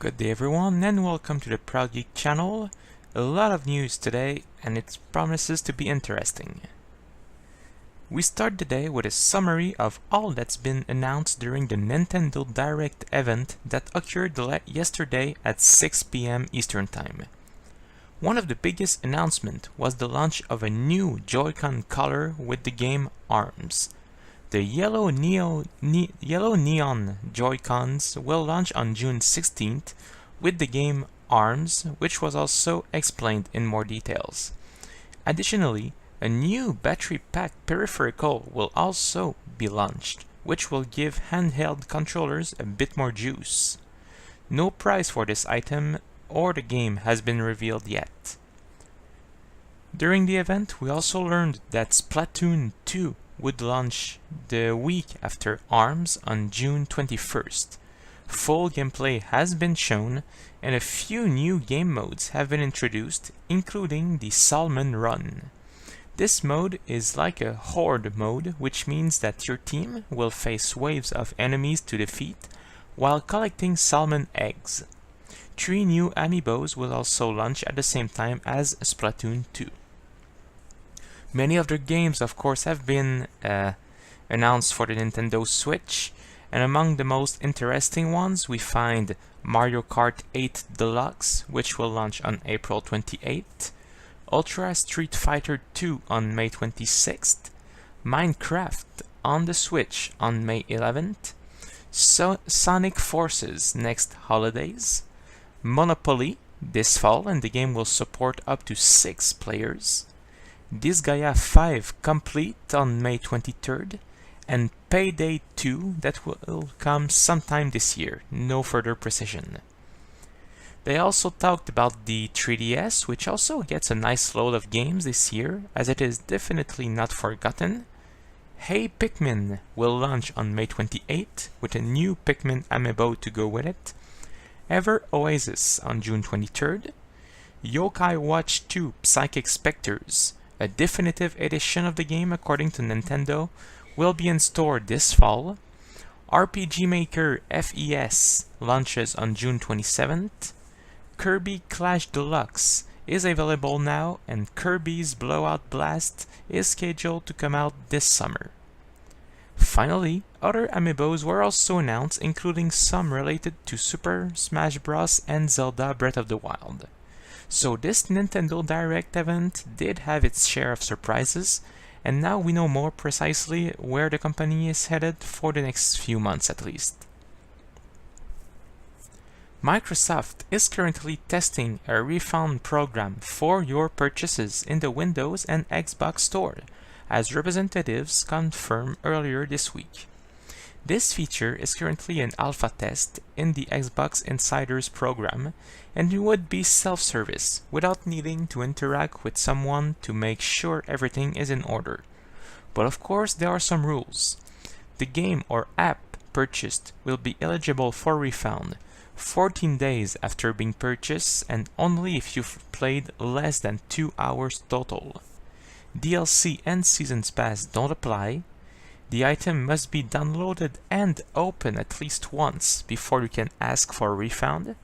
Good day everyone and welcome to the Proud Geek channel. A lot of news today and it promises to be interesting. We start the day with a summary of all that's been announced during the Nintendo Direct event that occurred yesterday at 6 PM Eastern Time. One of the biggest announcements was the launch of a new Joy-Con color with the game ARMS. The yellow neon Joy-Cons will launch on June 16th with the game ARMS, which was also explained in more details. Additionally, a new battery pack peripheral will also be launched, which will give handheld controllers a bit more juice. No price for this item or the game has been revealed yet. During the event, we also learned that Splatoon 2 would launch the week after ARMS on June 21st. Full gameplay has been shown and a few new game modes have been introduced, including the Salmon Run. This mode is like a horde mode, which means that your team will face waves of enemies to defeat while collecting salmon eggs. 3 new amiibos will also launch at the same time as Splatoon 2. Many other games, of course, have been announced for the Nintendo Switch, and among the most interesting ones we find Mario Kart 8 Deluxe, which will launch on April 28th, Ultra Street Fighter 2 on May 26th, Minecraft on the Switch on May 11th, Sonic Forces next holidays, Monopoly this fall, and the game will support up to 6 players, Disgaea 5 Complete on May 23rd, and Payday 2 that will come sometime this year, no further precision. They also talked about the 3DS, which also gets a nice load of games this year, as it is definitely not forgotten. Hey Pikmin will launch on May 28th with a new Pikmin amiibo to go with it. Ever Oasis on June 23rd. Yokai Watch 2 Psychic Spectres, a definitive edition of the game according to Nintendo, will be in store this fall. RPG Maker FES launches on June 27th. Kirby Clash Deluxe is available now, and Kirby's Blowout Blast is scheduled to come out this summer. Finally, other amiibos were also announced, including some related to Super Smash Bros. And Zelda Breath of the Wild. So this Nintendo Direct event did have its share of surprises, and now we know more precisely where the company is headed for the next few months at least. Microsoft is currently testing a refund program for your purchases in the Windows and Xbox Store, as representatives confirmed earlier this week. This feature is currently an alpha test in the Xbox Insiders program, and it would be self-service without needing to interact with someone to make sure everything is in order. But of course there are some rules. The game or app purchased will be eligible for refund 14 days after being purchased, and only if you've played less than 2 hours total. DLC and Seasons Pass don't apply. The item must be downloaded and opened at least once before you can ask for a refund.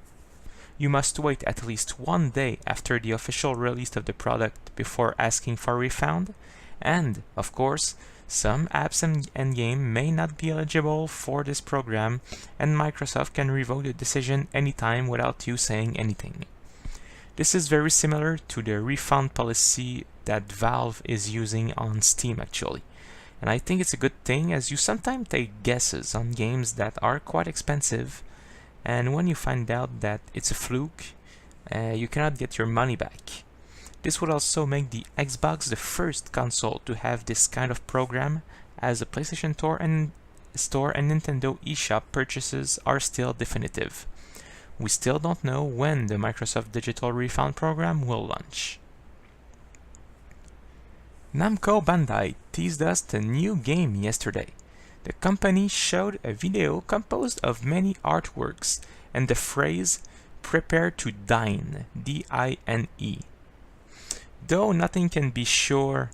You must wait at least 1 day after the official release of the product before asking for a refund. And, of course, some apps and games may not be eligible for this program, and Microsoft can revoke the decision anytime without you saying anything. This is very similar to the refund policy that Valve is using on Steam actually. And I think it's a good thing, as you sometimes take guesses on games that are quite expensive, and when you find out that it's a fluke, you cannot get your money back. This would also make the Xbox the first console to have this kind of program, as the PlayStation Store and Nintendo eShop purchases are still definitive. We still don't know when the Microsoft Digital Refund program will launch. Namco Bandai teased us the new game yesterday. The company showed a video composed of many artworks and the phrase "Prepare to Dine," D-I-N-E. Though nothing can be sure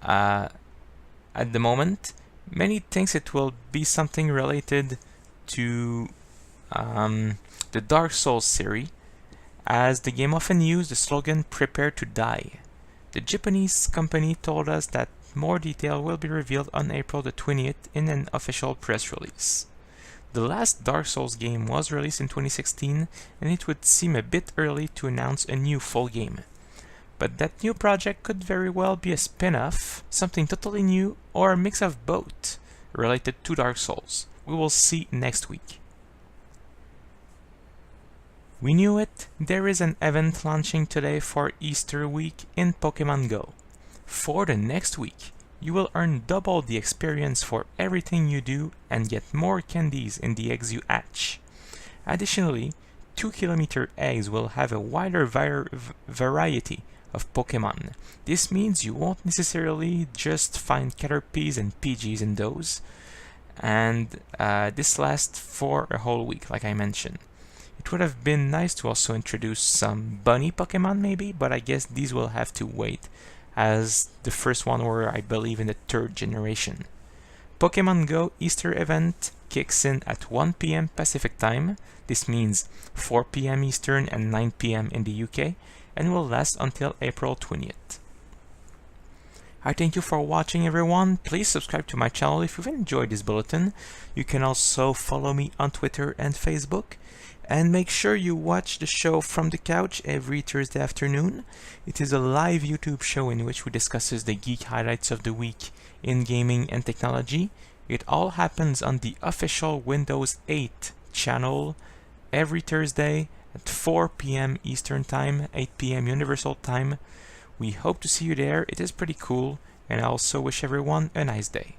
at the moment, many think it will be something related to the Dark Souls series, as the game often used the slogan "Prepare to Die." The Japanese company told us that more detail will be revealed on April the 20th in an official press release. The last Dark Souls game was released in 2016, and it would seem a bit early to announce a new full game. But that new project could very well be a spin-off, something totally new, or a mix of both, related to Dark Souls. We will see next week. We knew it, there is an event launching today for Easter week in Pokémon Go. For the next week, you will earn double the experience for everything you do and get more candies in the eggs you hatch. Additionally, 2km eggs will have a wider variety of Pokémon. This means you won't necessarily just find Caterpies and Pidgeys in those, and this lasts for a whole week, like I mentioned. It would have been nice to also introduce some bunny Pokémon maybe, but I guess these will have to wait, as the first one were, I believe, in the 3rd generation. Pokémon Go Easter event kicks in at 1 PM Pacific time. This means 4 PM Eastern and 9 PM in the UK, and will last until April 20th. I thank you for watching, everyone. Please subscribe to my channel if you've enjoyed this bulletin. You can also follow me on Twitter and Facebook. And make sure you watch the show From the Couch every Thursday afternoon. It is a live YouTube show in which we discuss the geek highlights of the week in gaming and technology. It all happens on the official Windows 8 channel every Thursday at 4 PM Eastern Time, 8 PM Universal Time. We hope to see you there. It is pretty cool, and I also wish everyone a nice day.